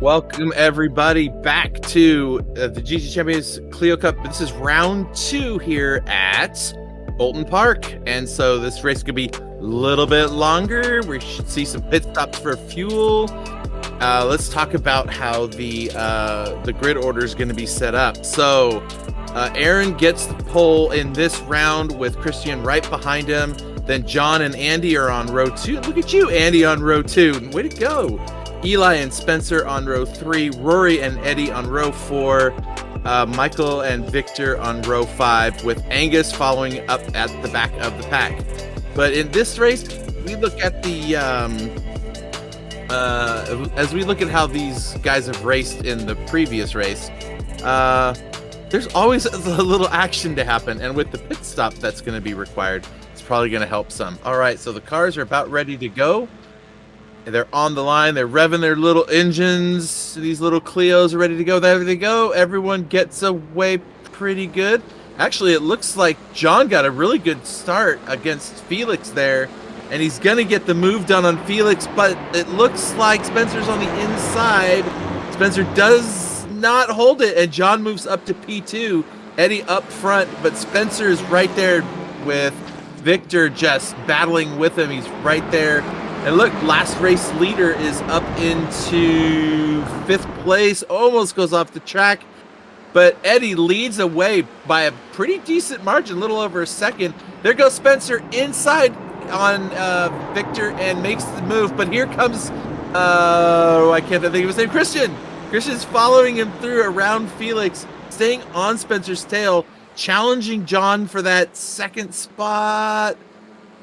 Welcome everybody back to the GTC Champions Clio Cup. This is round 2 here at Bolton Park, and so this race could be a little bit longer. We should see some pit stops for fuel. Let's talk about how the grid order is going to be set up. So Aaron gets the pole in this round with Christian right behind him. Then John and Andy are on row 2. Look at you, Andy, on row 2. Way to go. Eli and Spencer on row 3, Rory and Eddie on row 4, Michael and Victor on row 5, with Angus following up at the back of the pack. But in this race, we look at the as we look at how these guys have raced in the previous race, there's always a little action to happen, and with the pit stop that's going to be required, it's probably going to help some. All right, so the cars are about ready to go. They're on the line. They're revving their little engines. These little Clios are ready to go. There they go. Everyone gets away pretty good. Actually, it looks like John got a really good start against Felix there, and he's going to get the move done on Felix, but it looks like Spencer's on the inside. Spencer does not hold it, and John moves up to P2. Eddie up front, but Spencer is right there with Victor just battling with him. He's right there. And look, last race leader is up into 5th place, almost goes off the track. But Eddie leads away by a pretty decent margin, a little over a second. There goes Spencer inside on Victor and makes the move. But here comes, I can't think of his name, Christian. Christian's following him through around Felix, staying on Spencer's tail, challenging John for that second spot.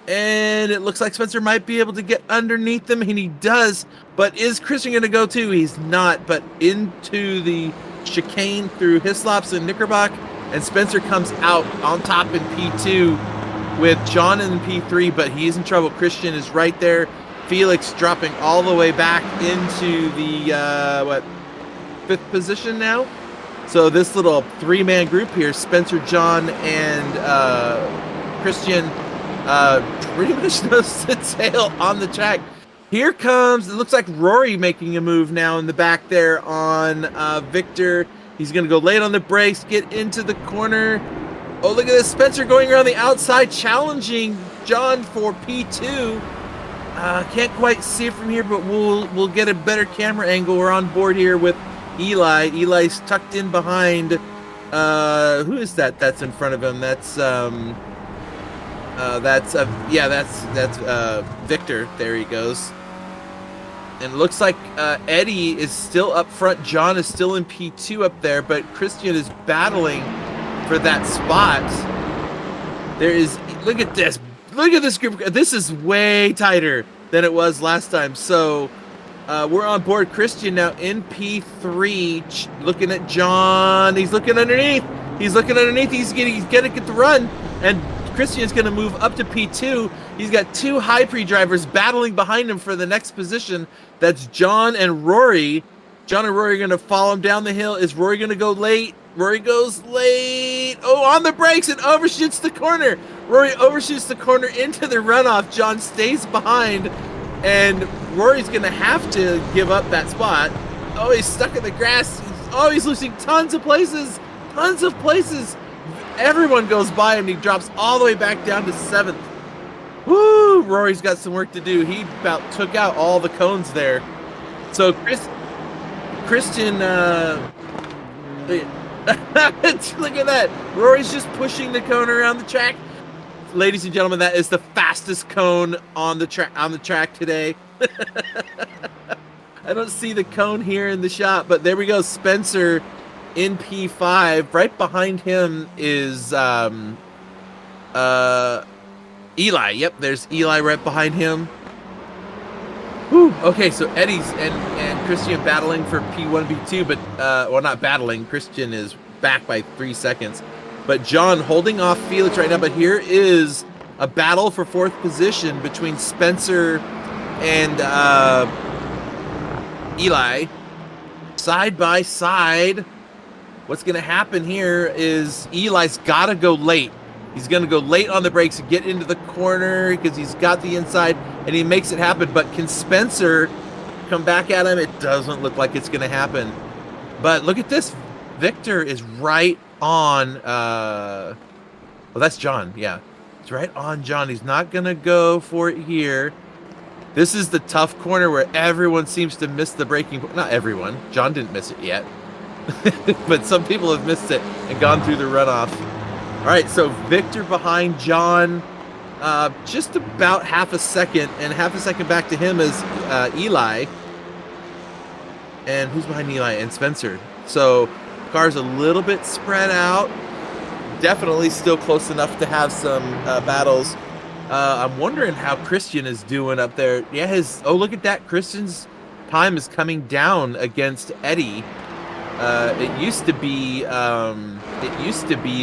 And it looks like Spencer might be able to get underneath him, and he does. But is Christian going to go too? He's not, but into the chicane through Hislops and Knickerbock, and Spencer comes out on top in P2 with John in P3, but he is in trouble. Christian is right there. Felix dropping all the way back into the, 5th position now? So this little 3-man group here, Spencer, John, and Christian, pretty much nose to tail on the track. Here comes, it looks like Rory making a move now in the back there on Victor. He's going to go late on the brakes, get into the corner. Oh, look at this. Spencer going around the outside, challenging John for P2. Can't quite see it from here, but we'll get a better camera angle. We're on board here with Eli. Eli's tucked in behind. Who is that that's in front of him? That's Victor. There he goes. And it looks like Eddie is still up front. John is still in P2 up there, but Christian is battling for that spot. There is, look at this. Look at this group. This is way tighter than it was last time. So we're on board. Christian now in P3, looking at John. He's looking underneath. He's looking underneath. He's gonna get the run. And Christian's going to move up to P2. He's got 2 HyPrix drivers battling behind him for the next position. That's John and Rory. John and Rory are going to follow him down the hill. Is Rory going to go late? Rory goes late. Oh, on the brakes and overshoots the corner. Rory overshoots the corner into the runoff. John stays behind, and Rory's going to have to give up that spot. Oh, he's stuck in the grass. Oh, he's losing tons of places. Tons of places. Everyone goes by him. He drops all the way back down to 7th. Woo! Rory's got some work to do. He about took out all the cones there. So Christian, look at that. Rory's just pushing the cone around the track. Ladies and gentlemen, that is the fastest cone on the track today. I don't see the cone here in the shot, but there we go. Spencer in P5. Right behind him is Eli. Yep, there's Eli right behind him. Whew. Okay, so Eddie's and Christian battling for P1, P2, but well, not battling. Christian is back by 3 seconds. But John holding off Felix right now. But here is a battle for 4th position between Spencer and Eli. Side by side. What's going to happen here is Eli's got to go late. He's going to go late on the brakes and get into the corner because he's got the inside, and he makes it happen. But can Spencer come back at him. It doesn't look like it's going to happen. But look at this. Victor is right on. Well, that's John. Yeah. It's right on John. He's not going to go for it here. This is the tough corner where everyone seems to miss the braking. Not everyone. John didn't miss it yet. But some people have missed it and gone through the runoff. All right, so Victor behind John. Just about half a second, and half a second back to him is Eli. And who's behind Eli? And Spencer. So cars a little bit spread out. Definitely still close enough to have some battles. I'm wondering how Christian is doing up there. Yeah, look at that. Christian's time is coming down against Eddie. It used to be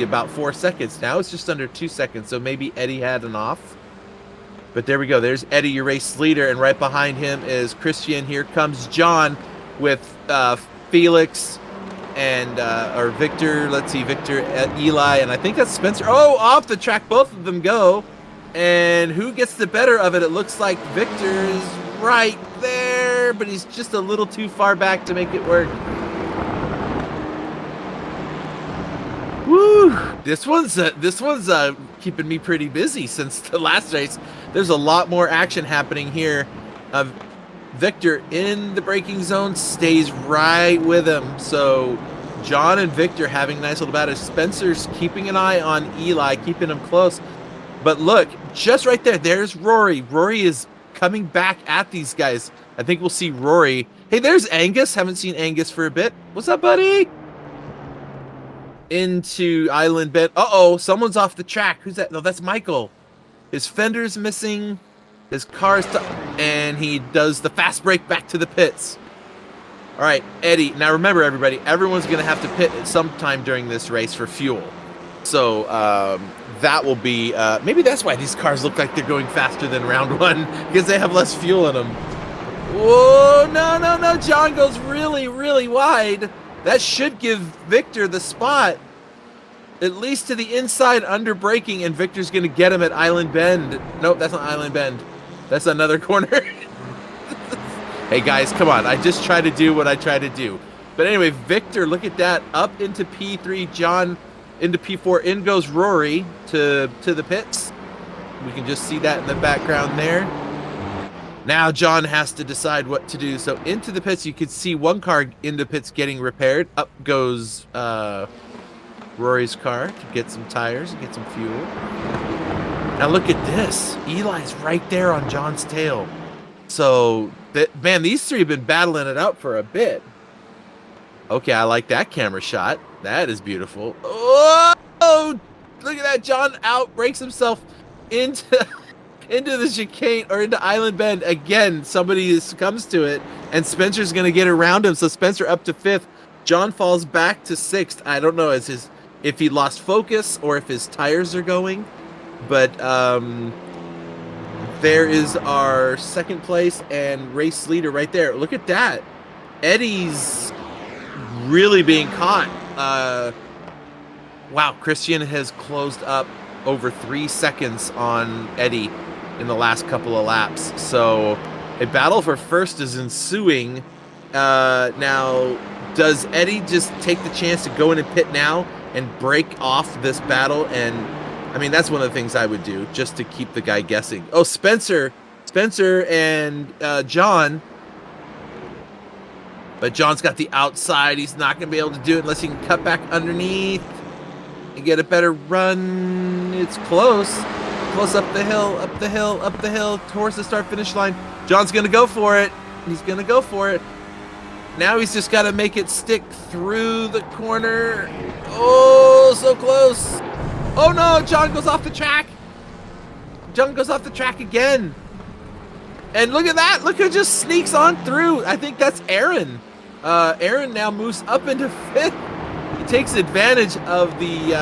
about 4 seconds. Now it's just under 2 seconds. So maybe Eddie had an off. But there we go. There's Eddie, your race leader, and right behind him is Christian. Here comes John with Felix and or Victor. Let's see, Victor, Eli, and I think that's Spencer. Oh, off the track, both of them go. And who gets the better of it? It looks like Victor is right there, but he's just a little too far back to make it work. Woo! This one's keeping me pretty busy since the last race. There's a lot more action happening here. Victor in the braking zone stays right with him. So John and Victor having a nice little battle. Spencer's keeping an eye on Eli, keeping him close. But look, just right there, there's Rory. Rory is coming back at these guys. I think we'll see Rory. Hey, there's Angus. Haven't seen Angus for a bit. What's up, buddy? Into Island Bend. Uh-oh, someone's off the track. Who's that? No, that's Michael. His fender's missing. His car's and he does the fast break back to the pits. All right, Eddie. Now remember, everybody, everyone's going to have to pit at some time during this race for fuel. So that will be, maybe that's why these cars look like they're going faster than round one, because they have less fuel in them. Whoa, no. John goes really, really wide. That should give Victor the spot, at least to the inside under braking, and Victor's going to get him at Island Bend. Nope, that's not Island Bend. That's another corner. Hey, guys, come on. I just try to do what I try to do. But anyway, Victor, look at that. Up into P3, John into P4. In goes Rory to the pits. We can just see that in the background there. Now John has to decide what to do. So into the pits, you can see one car in the pits getting repaired. Up goes Rory's car to get some tires and get some fuel. Now look at this. Eli's right there on John's tail. So, man, these three have been battling it out for a bit. Okay, I like that camera shot. That is beautiful. Oh, look at that. John breaks himself into the chicane, or into Island Bend. Again, somebody comes to it, and Spencer's going to get around him. So Spencer up to 5th. John falls back to 6th. I don't know if he lost focus or if his tires are going. But there is our 2nd place and race leader right there. Look at that. Eddie's really being caught. Wow, Christian has closed up over 3 seconds on Eddie in the last couple of laps. So a battle for first is ensuing. Now, does Eddie just take the chance to go in and pit now and break off this battle? And I mean, that's one of the things I would do, just to keep the guy guessing. Oh, Spencer and John. But John's got the outside. He's not going to be able to do it unless he can cut back underneath and get a better run. It's close. Close up the hill, towards the start-finish line. John's going to go for it. He's going to go for it. Now he's just got to make it stick through the corner. Oh, so close. Oh, no, John goes off the track. John goes off the track again. And look at that. Look who just sneaks on through. I think that's Aaron. Aaron now moves up into 5th. He takes advantage of the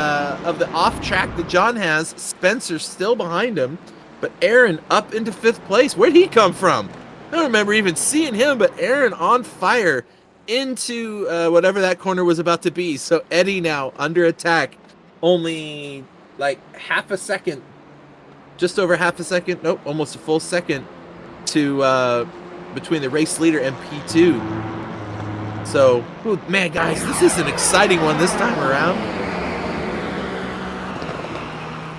off track that John has. Spencer's still behind him, but Aaron up into 5th place. Where'd he come from? I don't remember even seeing him, but Aaron on fire into whatever that corner was about to be. So Eddie now under attack. Only like half a second, just over half a second. Nope, almost a full second to between the race leader and P2. So, ooh, man, guys, this is an exciting one this time around.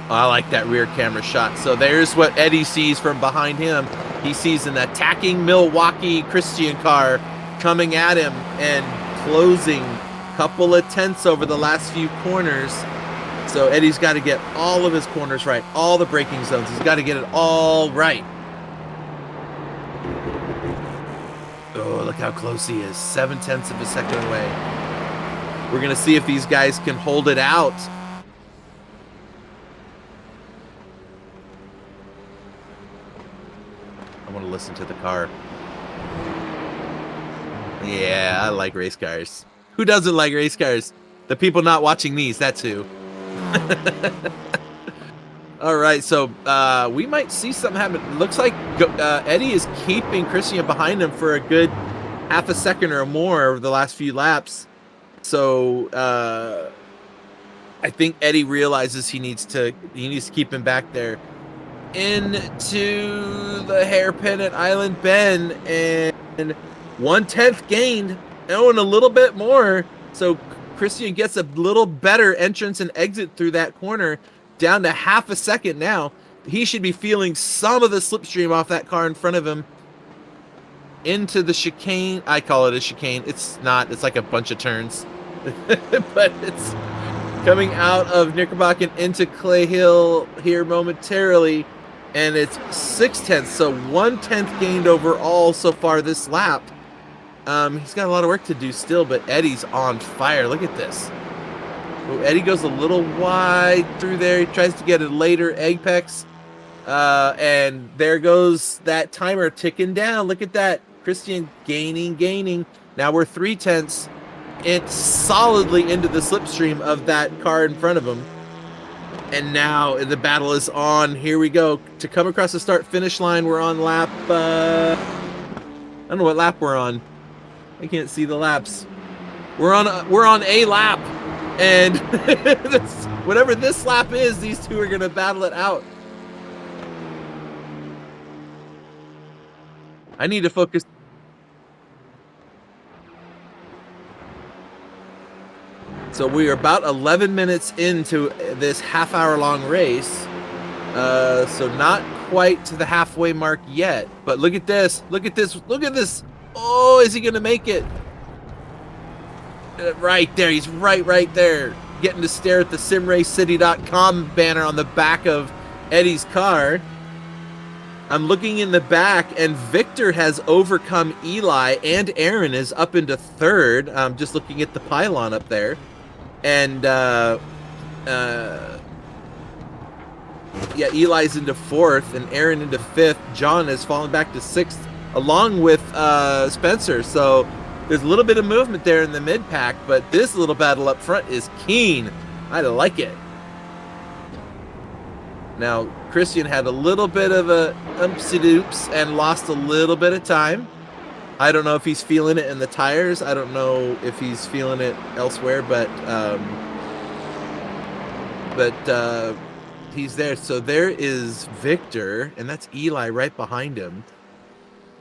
Oh, I like that rear camera shot. So there's what Eddie sees from behind him. He sees an attacking Milwaukee Christian car coming at him and closing a couple of tenths over the last few corners. So Eddie's got to get all of his corners right, all the braking zones. He's got to get it all right. Oh, look how close he is. 7/10 of a second away. We're going to see if these guys can hold it out. I want to listen to the car. Yeah, I like race cars. Who doesn't like race cars? The people not watching these, that's who. All right, so we might see something happen. Looks like Eddie is keeping Christian behind him for a good half a second or more over the last few laps. So I think Eddie realizes he needs to keep him back there. Into the hairpin at Island Bend, and 1/10 gained. Oh, and a little bit more. So Christian gets a little better entrance and exit through that corner, down to half a second now. He should be feeling some of the slipstream off that car in front of him. Into the chicane. I call it a chicane. It's not. It's like a bunch of turns. But it's coming out of Knickerbocker into Clay Hill here momentarily. And it's 6/10, so 1/10 gained overall so far this lap. He's got a lot of work to do still, but Eddie's on fire. Look at this. Oh, Eddie goes a little wide through there. He tries to get a later apex. And there goes that timer ticking down. Look at that. Christian gaining. Now we're 3/10. It's solidly into the slipstream of that car in front of him. And now the battle is on. Here we go. To come across the start-finish line, we're on lap... I don't know what lap we're on. I can't see the laps. We're on a lap. And whatever this lap is, these two are going to battle it out. I need to focus... So we are about 11 minutes into this half-hour-long race. So not quite to the halfway mark yet. But look at this. Look at this. Look at this. Oh, is he going to make it? Right there. He's right there. Getting to stare at the simracecity.com banner on the back of Eddie's car. I'm looking in the back, and Victor has overcome Eli, and Aaron is up into third. I'm just looking at the pylon up there. And, yeah, Eli's into fourth and Aaron into fifth. John has fallen back to sixth along with Spencer. So there's a little bit of movement there in the mid-pack, but this little battle up front is keen. I like it. Now, Christian had a little bit of a oopsie-doops and lost a little bit of time. I don't know if he's feeling it in the tires. I don't know if he's feeling it elsewhere, but he's there. So there is Victor, and that's Eli right behind him.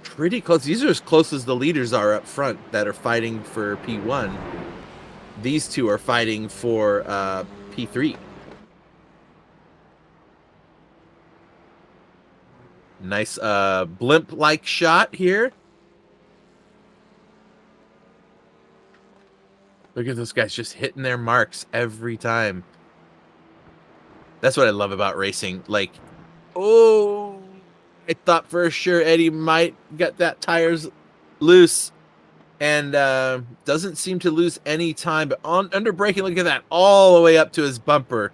Pretty close. These are as close as the leaders are up front that are fighting for P1. These two are fighting for P3. Nice blimp-like shot here. Look at those guys just hitting their marks every time. That's what I love about racing. Like, oh, I thought for sure Eddie might get that tires loose, and doesn't seem to lose any time. But under braking, look at that, all the way up to his bumper.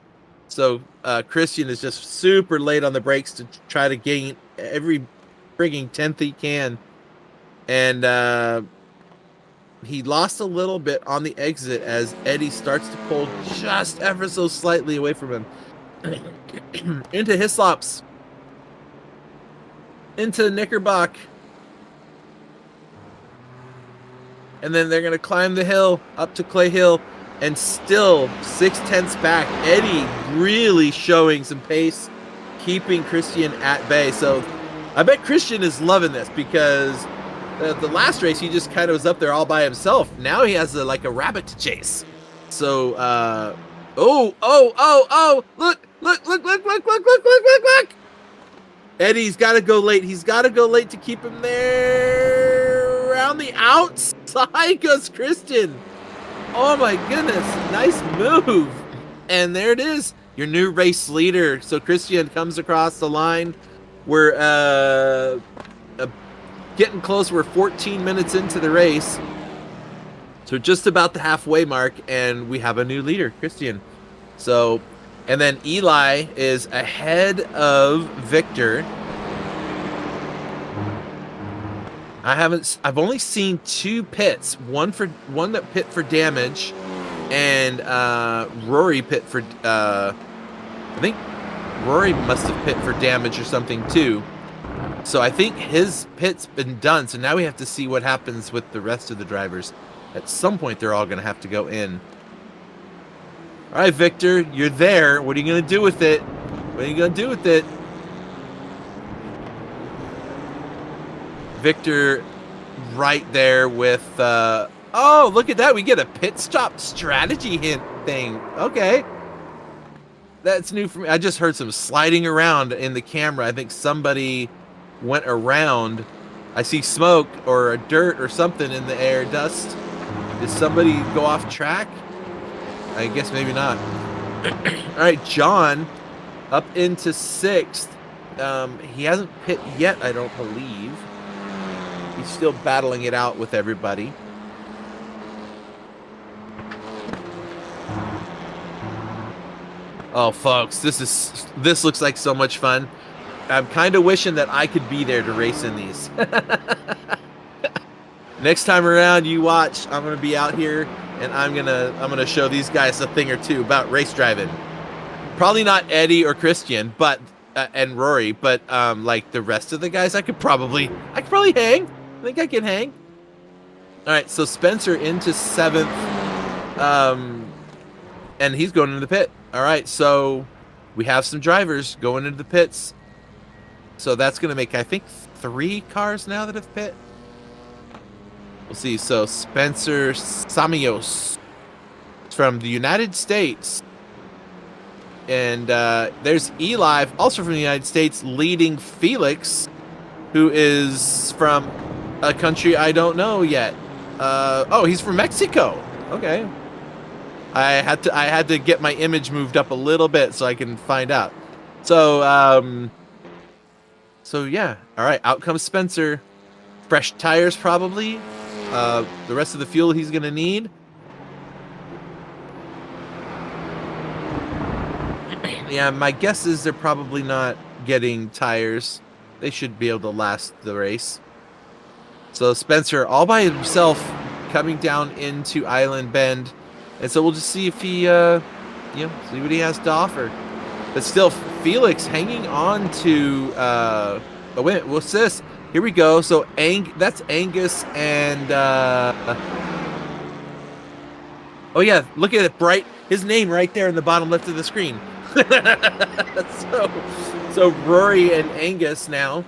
So Christian is just super late on the brakes to try to gain every frigging tenth he can. And he lost a little bit on the exit as Eddie starts to pull just ever so slightly away from him. Into Hislops. Into Knickerbock. And then they're going to climb the hill up to Clay Hill. And still 6/10 back. Eddie really showing some pace, keeping Christian at bay. So I bet Christian is loving this because The last race, he just kind of was up there all by himself. Now he has like a rabbit to chase. So, oh! Look! Eddie's got to go late. He's got to go late to keep him there. Around the outside goes Christian. Oh my goodness, nice move. And there it is, your new race leader. So Christian comes across the line. We're getting close. We're 14 minutes into the race. So just about the halfway mark, and we have a new leader, Christian. So, and then Eli is ahead of Victor. I've only seen 2 pits. One that pit for damage, and Rory pit for I think Rory must have pit for damage or something too. So I think his pit's been done. So now we have to see what happens with the rest of the drivers. At some point, they're all going to have to go in. All right, Victor, you're there. What are you going to do with it? What are you going to do with it? Victor right there with... oh, look at that. We get a pit stop strategy hint thing. Okay. That's new for me. I just heard some sliding around in the camera. I think somebody went around. I see smoke or a dirt or something in the air, dust. Did somebody go off track? I guess maybe not. All right, John up into 6th. He hasn't pit yet, I don't believe. He's still battling it out with everybody. Oh, folks, this looks like so much fun. I'm kind of wishing that I could be there to race in these. Next time around, you watch. I'm gonna be out here, and I'm gonna show these guys a thing or two about race driving. Probably not Eddie or Christian, but and Rory, but like the rest of the guys, I could probably hang. I think I can hang. All right, so Spencer into 7th, and he's going into the pit. All right, so we have some drivers going into the pits. So that's gonna make, I think, 3 cars now that have pit. We'll see. So Spencer Samios from the United States. And there's Eli, also from the United States, leading Felix, who is from a country I don't know yet. Oh, he's from Mexico. Okay. I had to get my image moved up a little bit so I can find out. So so yeah. All right, out comes Spencer. Fresh tires probably. The rest of the fuel he's gonna need. Yeah, my guess is they're probably not getting tires. They should be able to last the race. So Spencer all by himself coming down into Island Bend. And so we'll just see if he, see what he has to offer. But still, Felix hanging on to, oh wait, what's this? Here we go. So that's Angus and, oh yeah, look at it, his name right there in the bottom left of the screen. so Rory and Angus now.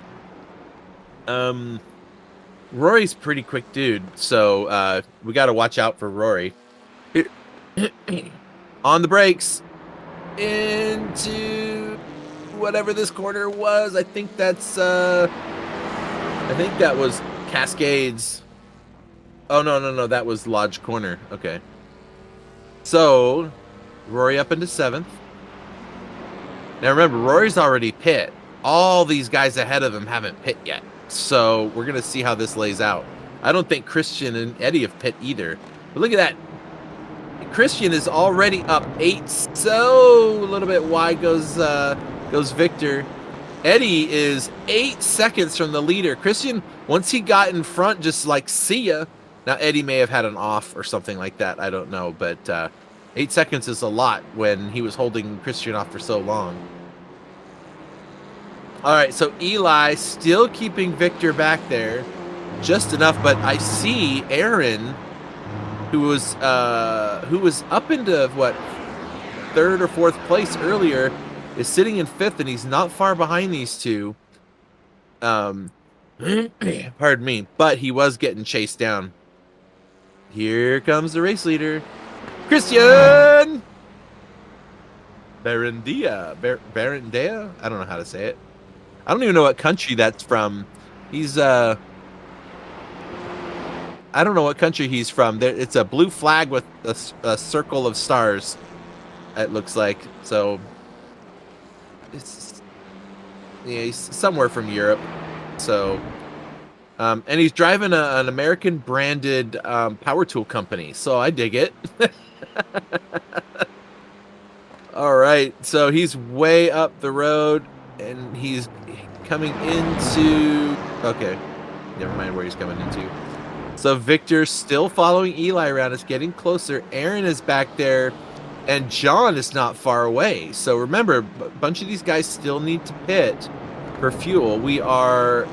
Rory's pretty quick dude, so we got to watch out for Rory. On the brakes into whatever this corner was. I think that was Cascades. Oh no, that was Lodge Corner. Okay. So Rory up into 7th. Now remember, Rory's already pit. All these guys ahead of him haven't pit yet. So we're going to see how this lays out. I don't think Christian and Eddie have pit either. But look at that. Christian is already up 8. So a little bit wide goes Victor. Eddie is 8 seconds from the leader. Christian, once he got in front, just like, see ya. Now, Eddie may have had an off or something like that. I don't know. But 8 seconds is a lot when he was holding Christian off for so long. All right, so Eli still keeping Victor back there. Just enough, but I see Aaron, who was up into, what, 3rd or 4th place earlier, is sitting in 5th, and he's not far behind these two. Pardon me, but he was getting chased down. Here comes the race leader, Christian Barandia. Barandea? I don't know how to say it. I don't even know what country that's from. He's I don't know what country he's from. There, it's a blue flag with a circle of stars. It looks like so. It's yeah, he's somewhere from Europe. So, and he's driving an American branded power tool company. So I dig it. All right, so he's way up the road, and he's coming into. Okay, never mind where he's coming into. So Victor's still following Eli around. It's getting closer. Aaron is back there, and John is not far away. So remember, a bunch of these guys still need to pit for fuel. We are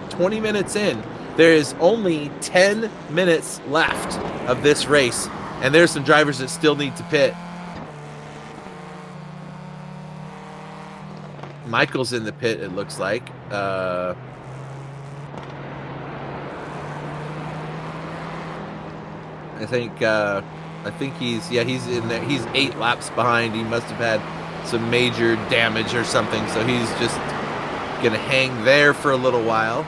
20 minutes in. There is only 10 minutes left of this race, and there's some drivers that still need to pit. Michael's in the pit, it looks like. I think he's in there. He's 8 laps behind. He must have had some major damage or something, so he's just gonna hang there for a little while.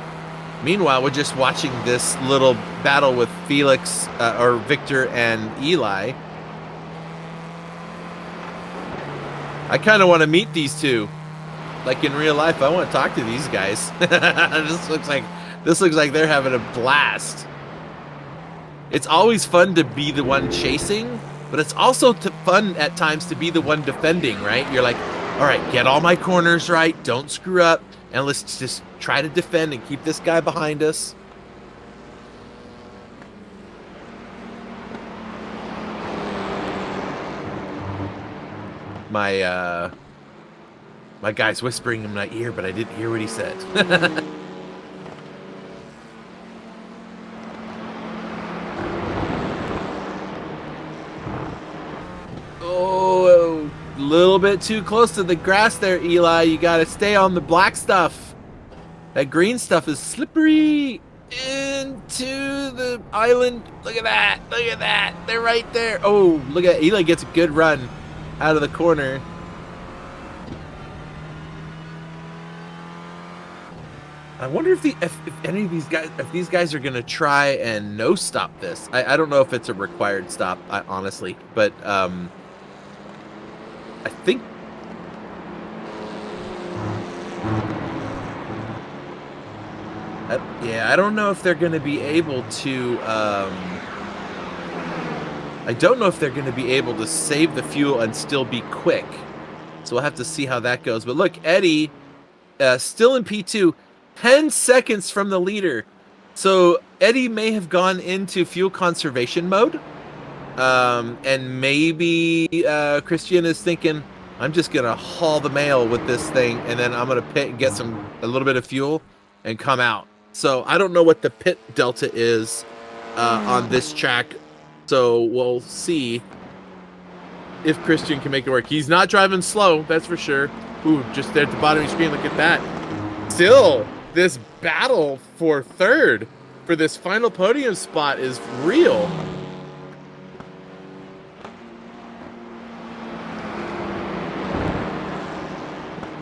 Meanwhile, we're just watching this little battle with Felix or Victor and Eli. I kind of want to meet these two. Like in real life, I want to talk to these guys. This looks like they're having a blast. It's always fun to be the one chasing, but it's also fun at times to be the one defending, right? You're like, all right, get all my corners right, don't screw up, and let's just try to defend and keep this guy behind us. My guy's whispering in my ear, but I didn't hear what he said. Oh, a little bit too close to the grass there, Eli. You got to stay on the black stuff. That green stuff is slippery into the island. Look at that. Look at that. They're right there. Oh, look at Eli gets a good run out of the corner. I wonder if any of these guys are gonna try and no stop this. I don't know if it's a required stop, honestly, but I think I don't know if they're gonna be able to. I don't know if they're gonna be able to save the fuel and still be quick. So we'll have to see how that goes. But look, Eddie, still in P2. 10 seconds from the leader. So Eddie may have gone into fuel conservation mode. And maybe Christian is thinking, I'm just going to haul the mail with this thing, and then I'm going to pit and get a little bit of fuel and come out. So I don't know what the pit delta is on this track. So we'll see if Christian can make it work. He's not driving slow, that's for sure. Ooh, just there at the bottom of the screen, look at that. Still, this battle for third for this final podium spot is real.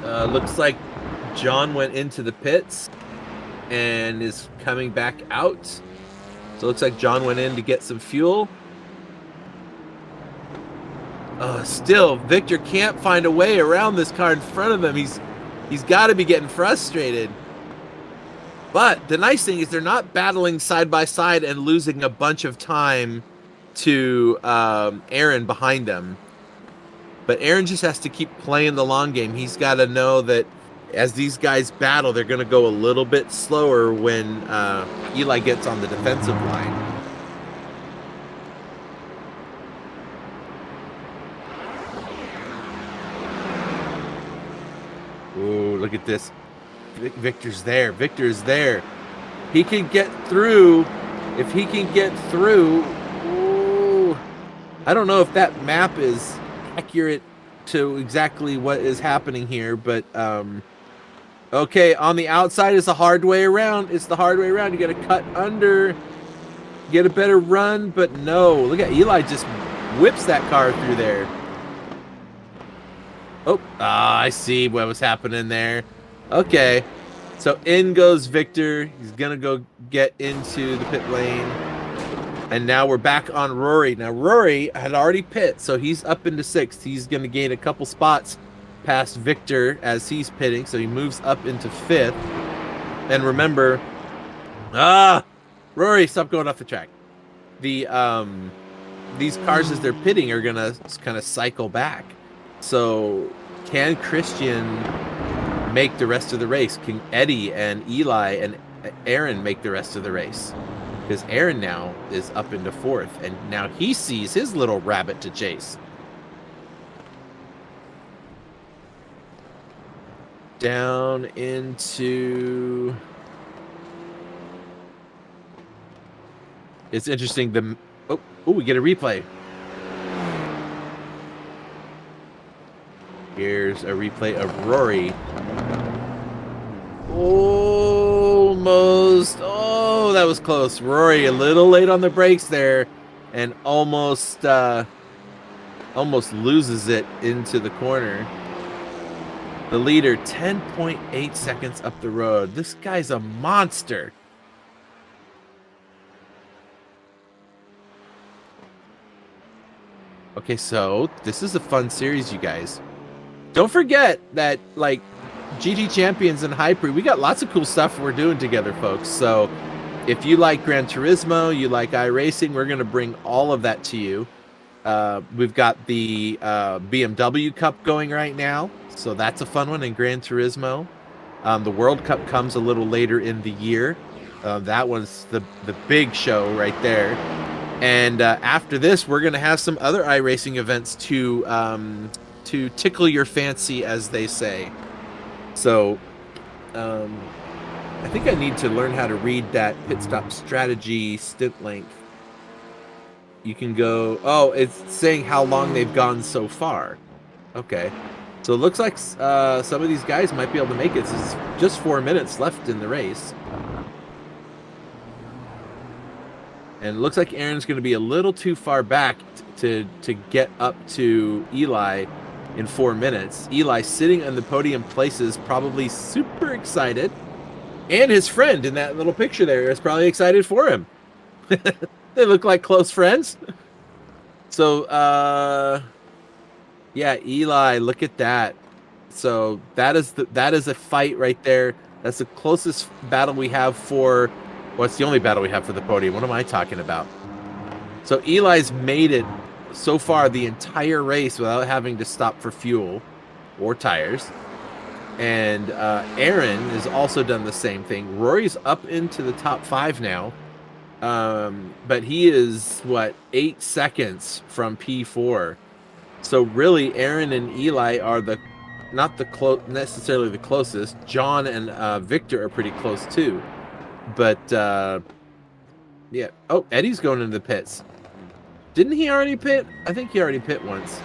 Looks like John went into the pits and is coming back out. So it looks like John went in to get some fuel. Still, Victor can't find a way around this car in front of him. He's got to be getting frustrated. But the nice thing is they're not battling side by side and losing a bunch of time to Aaron behind them. But Aaron just has to keep playing the long game. He's got to know that as these guys battle, they're going to go a little bit slower when Eli gets on the defensive line. Ooh, look at this. Victor's there. Victor's there. He can get through. If he can get through. Ooh, I don't know if that map is accurate to exactly what is happening here, but Okay, on the outside is the hard way around. It's the hard way around. You got to cut under, get a better run, but no. Look at Eli just whips that car through there. Oh, I see what was happening there. Okay, so in goes Victor. He's going to go get into the pit lane. And now we're back on Rory. Now, Rory had already pit, so he's up into 6th. He's going to gain a couple spots past Victor as he's pitting, so he moves up into 5th. And remember, Rory, stop going off the track. These cars as they're pitting are going to kind of cycle back. So can Christian make the rest of the race? Can Eddie and Eli and Aaron make the rest of the race? Because Aaron now is up into 4th, and now he sees his little rabbit to chase. Down into... It's interesting. Oh, we get a replay. Here's a replay of Rory. Almost. Oh, that was close. Rory a little late on the brakes there, and almost loses it into the corner. The leader, 10.8 seconds up the road. This guy's a monster. Okay, so this is a fun series, you guys. Don't forget that, like, GT Champions and HyPrix, we got lots of cool stuff we're doing together, folks. So if you like Gran Turismo, you like iRacing, we're going to bring all of that to you. We've got the BMW Cup going right now, so that's a fun one in Gran Turismo. The World Cup comes a little later in the year. That one's the big show right there. And after this, we're going to have some other iRacing events to tickle your fancy, as they say. So I think I need to learn how to read that pit stop strategy stint length. You can go... Oh, it's saying how long they've gone so far. Okay. So it looks like some of these guys might be able to make it. This is just 4 minutes left in the race. And it looks like Aaron's going to be a little too far back to get up to Eli in 4 minutes. Eli sitting on the podium places, probably super excited. And his friend in that little picture there is probably excited for him. They look like close friends. So, yeah, Eli, look at that. So that is a fight right there. That's the closest battle we have for... Well, it's the only battle we have for the podium. What am I talking about? So Eli's made it so far the entire race without having to stop for fuel or tires. And Aaron has also done the same thing. Rory's up into the top 5 now. But he is, 8 seconds from P4. So really, Aaron and Eli are not necessarily the closest. John and Victor are pretty close too. But yeah. Oh, Eddie's going into the pits. Didn't he already pit? I think he already pit once.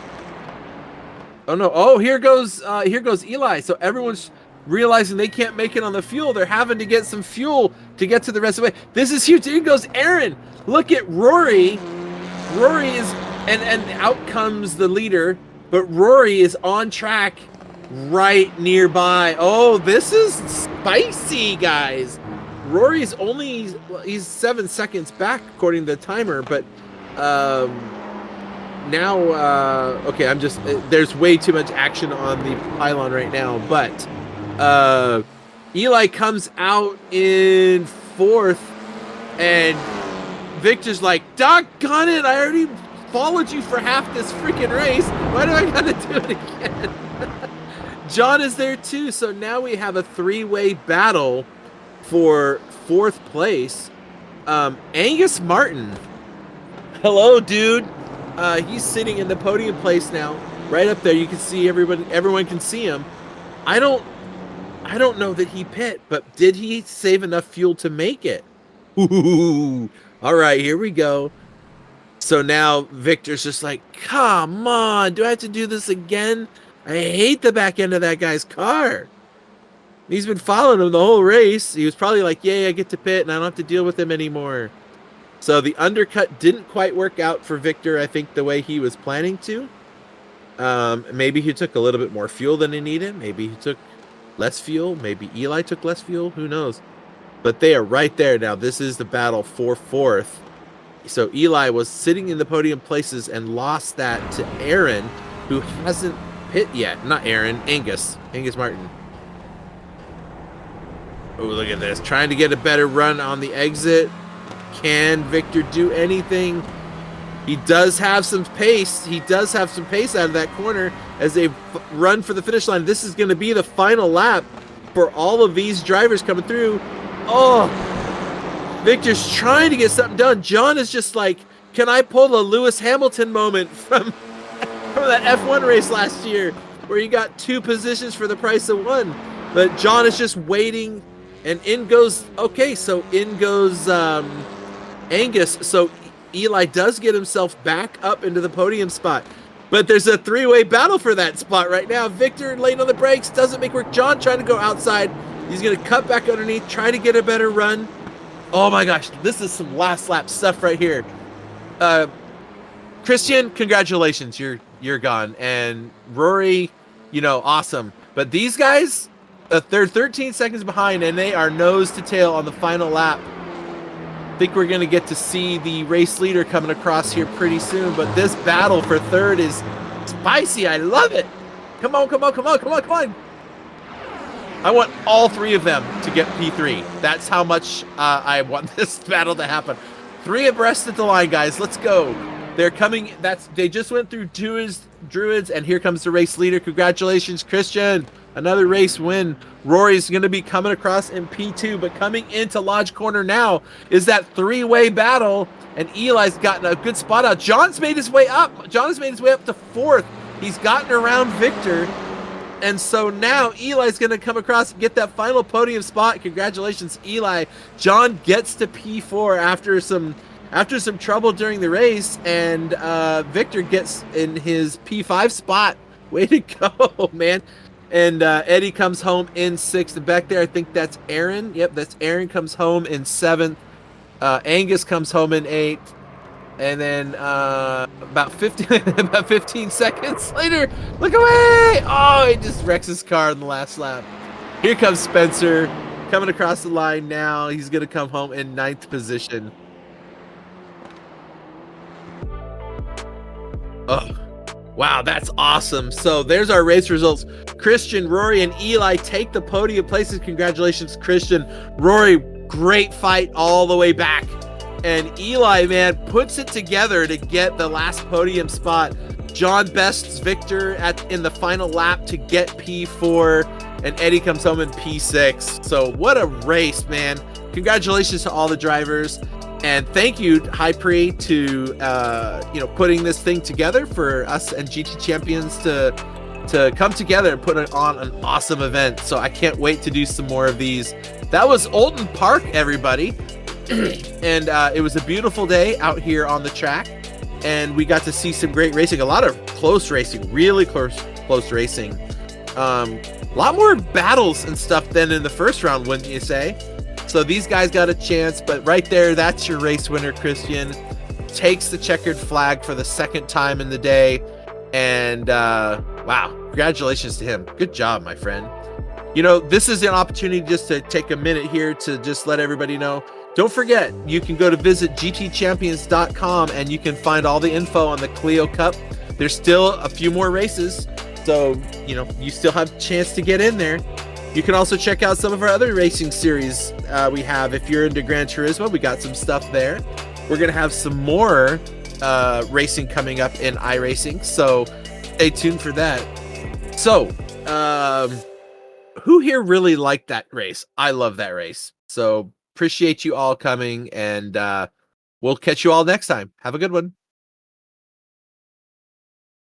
Oh no! Oh, here goes Eli. So everyone's realizing they can't make it on the fuel. They're having to get some fuel to get to the rest of the way. This is huge. Here goes Aaron. Look at Rory. Rory is, and out comes the leader. But Rory is on track, right nearby. Oh, this is spicy, guys. Rory's he's 7 seconds back according to the timer, but now okay, there's way too much action on the pylon right now, but Eli comes out in 4th, and Victor's like, doggone it, I already followed you for half this freaking race. Why do I gotta do it again? John is there too, so now we have a 3-way battle for 4th place. Angus Martin, hello, dude. He's sitting in the podium place now, right up there. You can see everyone can see him. I don't know that he pit, but did he save enough fuel to make it? Ooh. All right, here we go. So now Victor's just like, come on, do I have to do this again? I hate the back end of that guy's car. He's been following him the whole race. He was probably like, yay, I get to pit and I don't have to deal with him anymore. So the undercut didn't quite work out for Victor, I think, the way he was planning to. Maybe he took a little bit more fuel than he needed. Maybe he took less fuel. Maybe Eli took less fuel. Who knows? But they are right there now. This is the battle for fourth. So Eli was sitting in the podium places and lost that to Aaron, who hasn't pit yet. Not Aaron, Angus Martin. Oh, look at this. Trying to get a better run on the exit. Can Victor do anything? He does have some pace. He does have some pace out of that corner as they run for the finish line. This is going to be the final lap for all of these drivers coming through. Oh, Victor's trying to get something done. John is just like, can I pull a Lewis Hamilton moment from that F1 race last year where you got 2 positions for the price of 1? But John is just waiting, and in goes, okay, so in goes Angus. So Eli does get himself back up into the podium spot. But there's a 3-way battle for that spot right now. Victor late on the brakes, doesn't make work. John trying to go outside. He's going to cut back underneath, try to get a better run. Oh my gosh, this is some last lap stuff right here. Christian, congratulations, you're gone. And Rory, awesome. But these guys, they're 13 seconds behind, and they are nose to tail on the final lap. I think we're going to get to see the race leader coming across here pretty soon, but this battle for third is spicy. I love it. Come on. I want all 3 of them to get P3. That's how much I want this battle to happen. 3 abreast at the line, guys. Let's go. They're coming. They just went through Druids, and here comes the race leader. Congratulations, Christian. Another race win. Rory's going to be coming across in P2, but coming into Lodge Corner now is that 3-way battle, and Eli's gotten a good spot out. John's made his way up. John has made his way up to 4th. He's gotten around Victor, and so now Eli's going to come across and get that final podium spot. Congratulations, Eli. John gets to P4 after some trouble during the race, and Victor gets in his P5 spot. Way to go, man. And Eddie comes home in 6th. And back there, I think that's Aaron. Yep, that's Aaron comes home in 7th. Angus comes home in 8th. And then about 15 seconds later, look away! Oh, he just wrecks his car in the last lap. Here comes Spencer coming across the line now. He's going to come home in 9th position. Oh, wow, that's awesome. So there's our race results. Christian, Rory, and Eli take the podium places. Congratulations, Christian. Rory, great fight all the way back. And Eli, man, puts it together to get the last podium spot. John bests Victor in the final lap to get P4, and Eddie comes home in P6. So what a race, man. Congratulations to all the drivers. And thank you, HyPrix, to putting this thing together for us and GT Champions to come together and put on an awesome event. So I can't wait to do some more of these. That was Alton Park, everybody. And it was a beautiful day out here on the track. And we got to see some great racing. A lot of close racing, really close racing. A lot more battles and stuff than in the first round, wouldn't you say? So these guys got a chance, but right there, that's your race winner, Christian. Takes the checkered flag for the 2nd time in the day. And wow, congratulations to him. Good job, my friend. This is an opportunity just to take a minute here to just let everybody know. Don't forget, you can go to visit gtchampions.com and you can find all the info on the Clio Cup. There's still a few more races, so you still have a chance to get in there. You can also check out some of our other racing series we have. If you're into Gran Turismo, we got some stuff there. We're going to have some more racing coming up in iRacing, so stay tuned for that. So, who here really liked that race? I love that race. So, appreciate you all coming, and we'll catch you all next time. Have a good one.